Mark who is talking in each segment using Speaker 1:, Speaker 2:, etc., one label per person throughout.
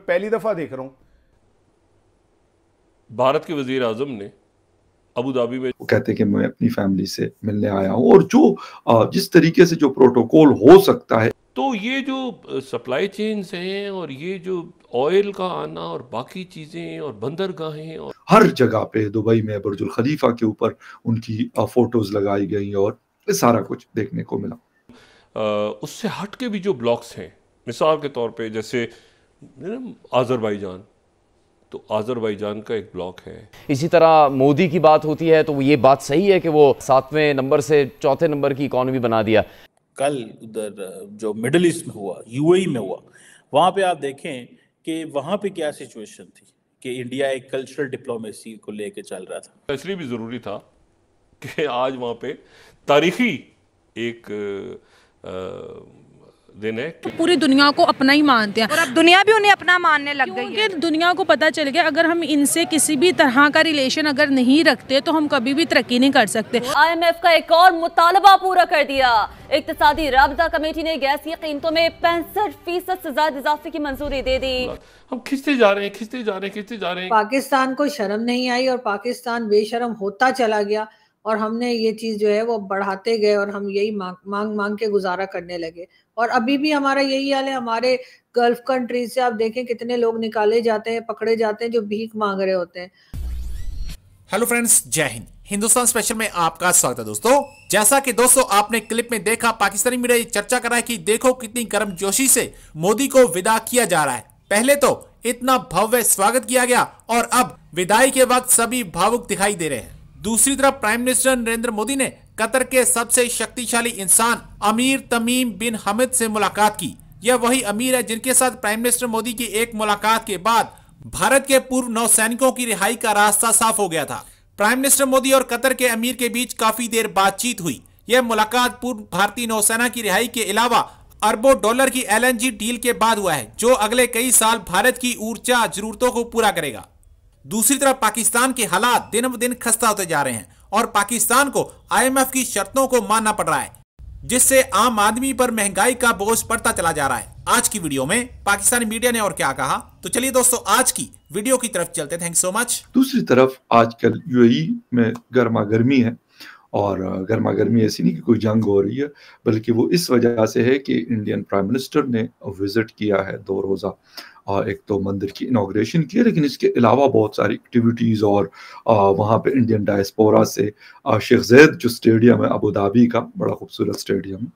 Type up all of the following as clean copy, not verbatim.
Speaker 1: पहली दफा देख रहा हूं।
Speaker 2: भारत के वजीर आजम ने अबू धाबी में
Speaker 3: वो कहते हैं कि मैं अपनी फैमिली से मिलने आया हूं, और जो जिस तरीके से जो प्रोटोकॉल हो सकता है,
Speaker 2: तो ये जो सप्लाई चेन्स हैं और ये जो ऑयल का आना और बाकी चीजें और बंदरगाहें और
Speaker 3: हर जगह पे दुबई में बुर्जुल खलीफा के ऊपर उनकी फोटोज लगाई गई और ये सारा कुछ देखने को मिला।
Speaker 2: उससे हट के भी जो ब्लॉक्स हैं, मिसाल के तौर पे जैसे आज़रबाईजान, तो आज़रबाईजान का एक ब्लॉक है।
Speaker 4: इसी तरह मोदी की बात होती है तो ये बात सही है कि वो 7वें नंबर से 4थे नंबर की इकॉनमी बना दिया।
Speaker 5: कल उधर जो मिडिल ईस्ट में हुआ, यूएई में हुआ, वहाँ पे आप देखें कि वहाँ पे क्या सिचुएशन थी कि इंडिया एक कल्चरल डिप्लोमेसी को लेके चल रहा था।
Speaker 2: इसलिए भी ज़रूरी था कि आज वहाँ पे तारीखी एक दिन है कि
Speaker 6: पूरी दुनिया को अपना ही मानते हैं
Speaker 7: और अब दुनिया भी उन्हें अपना मानने लग गई है।
Speaker 6: क्योंकि दुनिया को पता चल गया अगर हम इनसे किसी भी तरह का रिलेशन अगर नहीं रखते तो हम कभी भी तरक्की नहीं कर सकते।
Speaker 8: IMF का एक और मुतालबा पूरा कर दिया। इक्तिसादी राबता कमेटी ने गैस की कीमतों में 65% से ज्यादा इजाफे की मंजूरी दे दी।
Speaker 2: हम खिंचते जा रहे हैं।
Speaker 9: पाकिस्तान को शर्म नहीं आई और पाकिस्तान बेशर्म होता चला गया और हमने ये चीज जो है वो बढ़ाते गए और हम यही मांग के गुजारा करने लगे। और अभी भी हमारा यही हाल है। हमारे गल्फ कंट्रीज से आप देखें कितने लोग निकाले जाते हैं, पकड़े जाते हैं जो भीख मांग रहे होते हैं।
Speaker 10: हेलो फ्रेंड्स, जय हिंद। हिंदुस्तान स्पेशल में आपका स्वागत है दोस्तों। जैसा कि दोस्तों आपने क्लिप में देखा, पाकिस्तानी मीडिया ये चर्चा कर रहा है कि देखो कितनी गर्मजोशी से मोदी को विदा किया जा रहा है। पहले तो इतना भव्य स्वागत किया गया और अब विदाई के वक्त सभी भावुक दिखाई दे रहे हैं। दूसरी तरफ प्राइम मिनिस्टर नरेंद्र मोदी ने कतर के सबसे शक्तिशाली इंसान अमीर तमीम बिन हमिद से मुलाकात की। यह वही अमीर है जिनके साथ प्राइम मिनिस्टर मोदी की एक मुलाकात के बाद भारत के पूर्व नौसैनिकों की रिहाई का रास्ता साफ हो गया था। प्राइम मिनिस्टर मोदी और कतर के अमीर के बीच काफी देर बातचीत हुई। यह मुलाकात पूर्व भारतीय नौसेना की रिहाई के अलावा अरबों डॉलर की LNG डील के बाद हुआ है, जो अगले कई साल भारत की ऊर्जा जरूरतों को पूरा करेगा। दूसरी तरफ पाकिस्तान के हालात दिन ब दिन खस्ता होते जा रहे हैं और पाकिस्तान को IMF की शर्तों को मानना पड़ रहा है, जिससे आम आदमी पर महंगाई का बोझ पड़ता चला जा रहा है। आज की वीडियो में पाकिस्तानी मीडिया ने और क्या कहा, तो चलिए दोस्तों आज की वीडियो की तरफ चलते हैं। Thank so much.
Speaker 3: दूसरी तरफ आजकल UAE में गर्मा गर्मी है, और गर्मा गर्मी ऐसी नहीं कि कोई जंग हो रही है, बल्कि वो इस वजह से है कि इंडियन प्राइम मिनिस्टर ने विजिट किया है 2 रोज़ा। एक तो मंदिर की इनॉग्रेशन की है, लेकिन इसके अलावा बहुत सारी एक्टिविटीज़ और वहाँ पे इंडियन डायस्पोरा से शेख ज़ैद जो स्टेडियम है अबू धाबी का, बड़ा खूबसूरत स्टेडियम,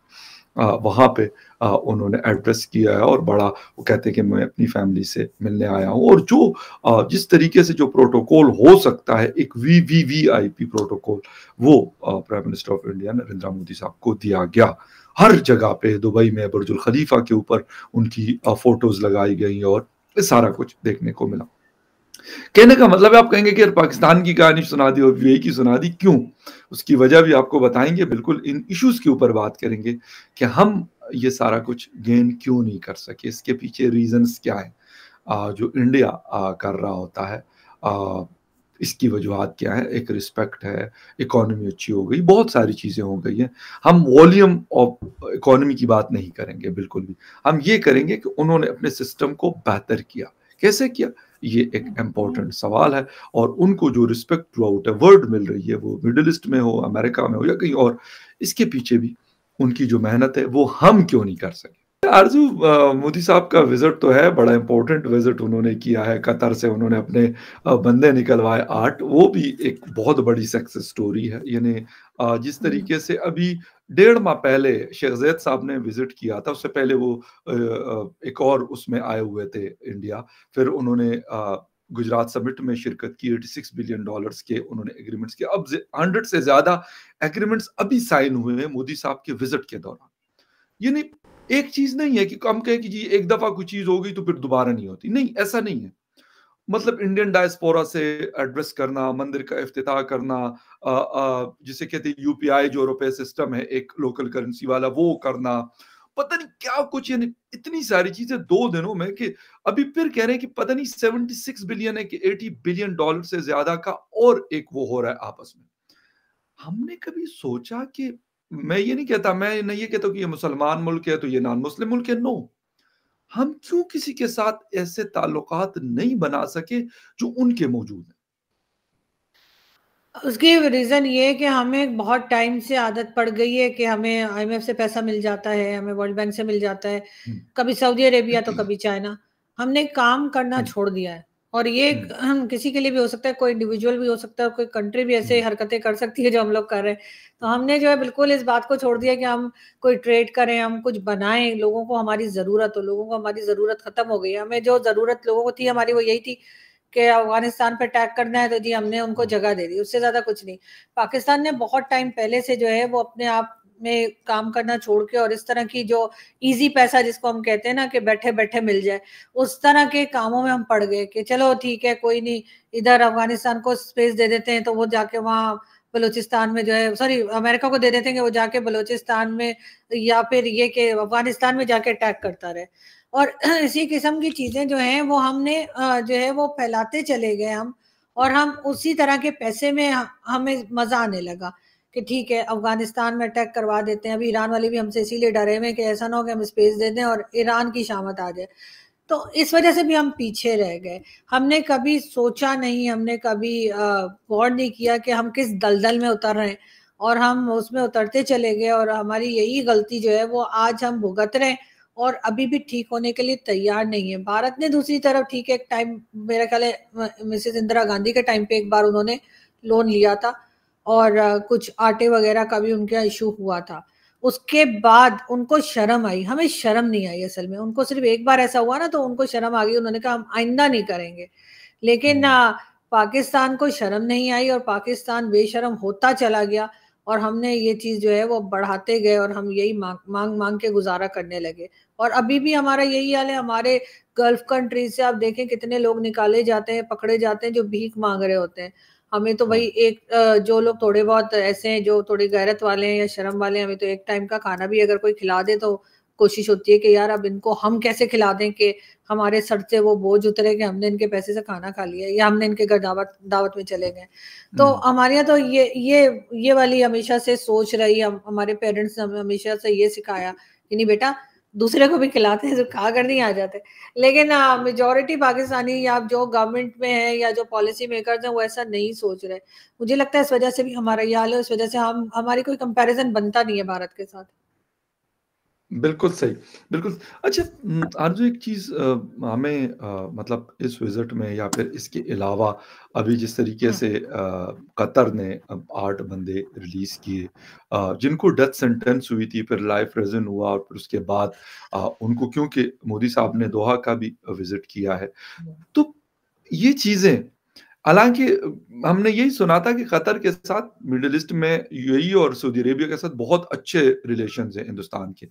Speaker 3: वहाँ पे उन्होंने एड्रेस किया है और बड़ा वो कहते हैं कि मैं अपनी फैमिली से मिलने आया हूँ, और जो जिस तरीके से जो प्रोटोकॉल हो सकता है, एक VVVIP प्रोटोकॉल, वो prime minister of India Narendra Modi साहब को दिया गया। हर जगह पे दुबई में बुर्जुल खलीफा के ऊपर उनकी फोटोज लगाई गई और ये सारा कुछ देखने को मिला। कहने का मतलब है, आप कहेंगे कि यार पाकिस्तान की कहानी सुना दी और UAE की सुना दी, क्यों? उसकी वजह भी आपको बताएंगे। बिल्कुल इन इश्यूज के ऊपर बात करेंगे कि हम ये सारा कुछ गेन क्यों नहीं कर सके, इसके पीछे रीजंस क्या है, जो इंडिया कर रहा होता है, इसकी वजूहत क्या है। एक रिस्पेक्ट है, इकोनॉमी अच्छी हो गई, बहुत सारी चीज़ें हो गई हैं। हम वॉल्यूम ऑफ इकोनॉमी की बात नहीं करेंगे बिल्कुल भी, हम ये करेंगे कि उन्होंने अपने सिस्टम को बेहतर किया। कैसे किया, ये एक इम्पोर्टेंट सवाल है, और उनको जो रिस्पेक्ट थ्रू आउट वर्ल्ड मिल रही है, वो मिडिल ईस्ट में हो, अमेरिका में हो या कहीं और, इसके पीछे भी उनकी जो मेहनत है वो हम क्यों नहीं कर सके। आरजू, मोदी साहब का विजिट तो है, बड़ा इंपॉर्टेंट विजिट उन्होंने किया है। कतर से उन्होंने अपने बंदे निकलवाए 8, वो भी एक बहुत बड़ी सक्सेस स्टोरी है। यानी जिस तरीके से अभी 1.5 माह पहले शेख ज़ैद साहब ने विजिट किया था, उससे पहले वो एक और उसमें आए हुए थे इंडिया, फिर उन्होंने गुजरात समिट में शिरकत की, $86 बिलियन के उन्होंने एग्रीमेंट्स किए। अब 100 से ज्यादा एग्रीमेंट्स अभी साइन हुए हैं मोदी साहब के विजिट के दौरान। यानी एक चीज नहीं है कि हम कहें कि जी एक दफा कोई चीज हो गई तो फिर दोबारा नहीं होती, नहीं, ऐसा नहीं है। मतलब इंडियन डायस्पोरा से एड्रेस करना, मंदिर का इफ्तिताह करना, जिसे कहते हैं UPI जो रुपए सिस्टम है एक लोकल करेंसी वाला, वो करना, पता नहीं क्या कुछ, यानी इतनी सारी चीजें 2 दिनों में, कि अभी फिर कह रहे हैं कि पता नहीं 76 बिलियन है कि $80 बिलियन से ज्यादा का और एक वो हो रहा है आपस में। हमने कभी सोचा कि, मैं ये नहीं कहता, मैं नहीं ये कहता कि ये मुसलमान मुल्क है तो ये नॉन मुस्लिम मुल्क है, नो, हम क्यों किसी के साथ ऐसे ताल्लुकात नहीं बना सके जो उनके मौजूद हैं?
Speaker 9: उसकी रीज़न ये है कि हमें बहुत टाइम से आदत पड़ गई है कि हमें आईएमएफ से पैसा मिल जाता है, हमें वर्ल्ड बैंक से मिल जाता है, कभी सऊदी अरेबिया तो कभी चाइना। हमने काम करना छोड़ दिया है और ये हम किसी के लिए भी हो सकता है, कोई इंडिविजुअल भी हो सकता है, कोई कंट्री भी ऐसे हरकतें कर सकती है जो हम लोग कर रहे हैं। तो हमने जो है बिल्कुल इस बात को छोड़ दिया कि हम कोई ट्रेड करें, हम कुछ बनाएँ, लोगों को हमारी ज़रूरत हो, लोगों को हमारी ज़रूरत खत्म हो गई है। हमें जो ज़रूरत लोगों को थी हमारी वो यही थी कि अफ़गानिस्तान पे अटैक करना है, तो जी हमने उनको जगह दे दी, उससे ज़्यादा कुछ नहीं। पाकिस्तान ने बहुत टाइम पहले से जो है वो अपने आप में काम करना छोड़ के और इस तरह की जो ईज़ी पैसा जिसको हम कहते हैं ना कि बैठे-बैठे मिल जाए, उस तरह के कामों में हम पड़ गए कि चलो ठीक है, कोई नहीं, इधर अफ़गानिस्तान को स्पेस दे देते हैं तो वो जाके वहाँ बलूचिस्तान में जो है, सॉरी, अमेरिका को दे देते हैं कि वो जाके बलूचिस्तान में या फिर ये कि अफ़गानिस्तान में जाके अटैक करता रहे। और इसी किस्म की चीज़ें जो हैं वो हमने जो है वो फैलाते चले गए हम, और हम उसी तरह के पैसे में हमें मज़ा आने लगा कि ठीक है अफ़गानिस्तान में अटैक करवा देते हैं। अभी ईरान वाले भी हमसे इसीलिए डरे हुए हैं कि ऐसा ना हो कि हम स्पेस दे दें और ईरान की शामत आ जाए। तो इस वजह से भी हम पीछे रह गए। हमने कभी सोचा नहीं, हमने कभी गौर नहीं किया कि हम किस दलदल में उतर रहे हैं और हम उसमें उतरते चले गए और हमारी यही गलती जो है वो आज हम भुगत रहे हैं और अभी भी ठीक होने के लिए तैयार नहीं है। भारत ने दूसरी तरफ ठीक है, एक टाइम मेरा ख्याल है मिसेस इंदिरा गांधी के टाइम पे एक बार उन्होंने लोन लिया था और कुछ आटे वगैरह का भी उनका इशू हुआ था। उसके बाद उनको शर्म आई, हमें शर्म नहीं आई असल में। उनको सिर्फ एक बार ऐसा हुआ ना तो उनको शर्म आ गई, उन्होंने कहा हम आइंदा नहीं करेंगे। लेकिन पाकिस्तान को शर्म नहीं आई और पाकिस्तान बेशर्म होता चला गया और हमने ये चीज़ जो है वो बढ़ाते गए और हम यही मांग के गुजारा करने लगे। और अभी भी हमारा यही हाल है। हमारे गल्फ कंट्रीज से आप देखें कितने लोग निकाले जाते हैं, पकड़े जाते हैं जो भीख मांग रहे होते हैं। हमें तो भाई एक जो लोग थोड़े बहुत ऐसे हैं जो थोड़ी गैरत वाले हैं या शर्म वाले हैं, हमें तो एक टाइम का खाना भी अगर कोई खिला दे तो कोशिश होती है कि यार अब इनको हम कैसे खिला दें कि हमारे सर से वो बोझ उतरे कि हमने इनके पैसे से खाना खा लिया या हमने इनके घर दावत में चले गए। तो हमारे यहाँ तो ये वाली हमेशा से सोच रही, हमारे पेरेंट्स ने हमें हमेशा से ये सिखाया कि नहीं बेटा, दूसरे को भी खिलाते हैं तो खा कर नहीं आ जाते। लेकिन मेजॉरिटी पाकिस्तानी या जो गवर्नमेंट में है या जो पॉलिसी मेकर्स हैं वो ऐसा नहीं सोच रहे। मुझे लगता है इस वजह से भी हमारा ये हाल है, इस वजह से हमारी कोई कंपैरिजन बनता नहीं है भारत के साथ।
Speaker 3: बिल्कुल सही, बिल्कुल। अच्छा, आरज़ू, एक चीज़ हमें मतलब इस विज़िट में या फिर इसके अलावा अभी जिस तरीके से कतर ने अब 8 बंदे रिलीज़ किए जिनको डेथ सेंटेंस हुई थी, फिर लाइफ प्रिज़न हुआ और फिर उसके बाद उनको, क्योंकि मोदी साहब ने दोहा का भी विज़िट किया है। तो ये चीज़ें, हालाँकि हमने यही सुना था कि कतर के साथ मिडल ईस्ट में यूएई और सऊदी अरेबिया के साथ बहुत अच्छे रिलेशंस हैं हिंदुस्तान के।